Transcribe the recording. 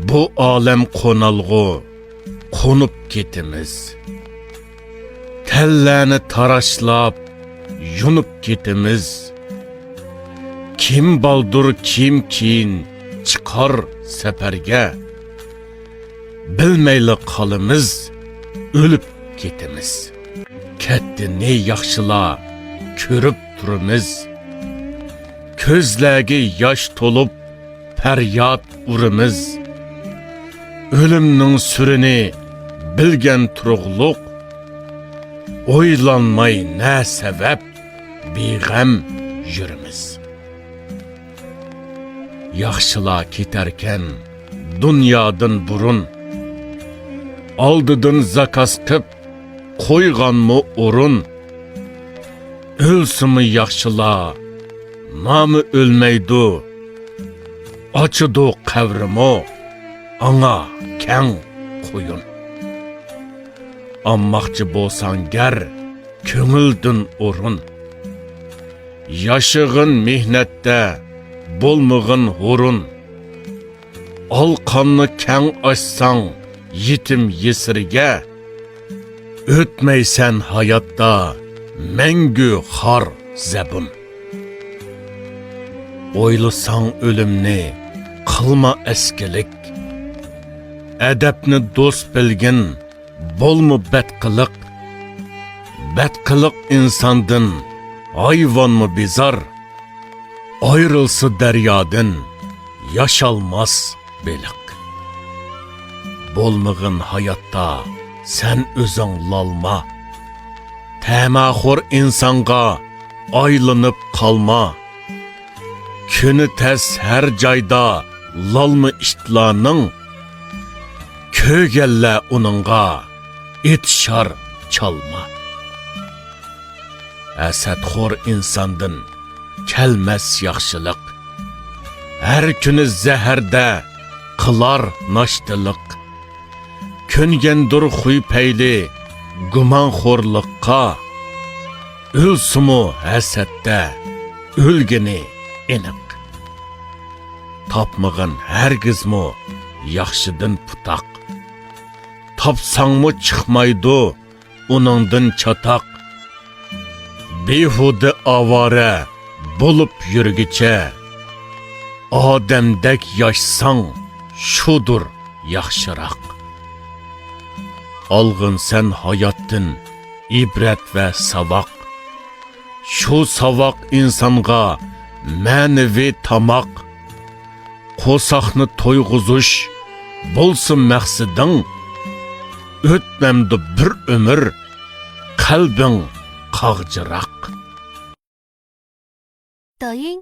Bu alem konalgı, konup ketimiz. Kelləni taraşlap, yunup ketimiz. Kim baldur, kim keyin çıkar seperge. Bilmeyli kalımız, ölüp ketimiz. Ketdi ne yaxşıla, körüp turimiz. Közləgi yaş tolup, feryat urimiz. Ölümnün sürünü bilgen turuqluq. Oylanmay ne sebep, biğəm yürimiz. Yaxşıla keterken, dünyadan burun. Aldıdın zakas qıp, koyğan mı orun. Ölsümü yaxşıla, namı ölmeydu. Açıdı qavrimi, ana kən koyun. Ammaqçı bolsan ger, köngüldün orun. Yaşığın mihnette, bolmığın hurun. Al kanını kən açsan, yetim yesirge. Ötmeysen hayatta, məngü xar zəbun. Oylusan ölümni, qılma eskilik. Edepni dost bilgin, bolmu betqılık. Betqılık insandın, hayvan mı bizar. Ayrılsı deryadın, yaşalmaz belik. Bolmığın hayatta, sen özün lalma. Təmaxur insanga, aylanıp kalma. Günü tez her cayda, lalmı iştlanın. Kögelle onunga, etşar çalma. Əsədxor insandın, kelmez yaxşılık. Her günü zəhərdə, qılar naştılık. Köngendur xuy peyli, gumanxorluqqa. Ölsümü həsəddə, ölgini enik. Tapmığın her gizmi, yaxşıdın putak. Tapsan mı çıkmaydı, onundun çatak. Behude avare, bulup yürgüçe. Ademdek yaşsan, şudur yaxşırak. Algın sen hayattın, ibret ve savak. Şu savak insanga, mənevi tamak. Qosaqны toyğuzuş, bolsun məqsidin. Ötmemdi bir ömür, kalbin qağcırak. 抖音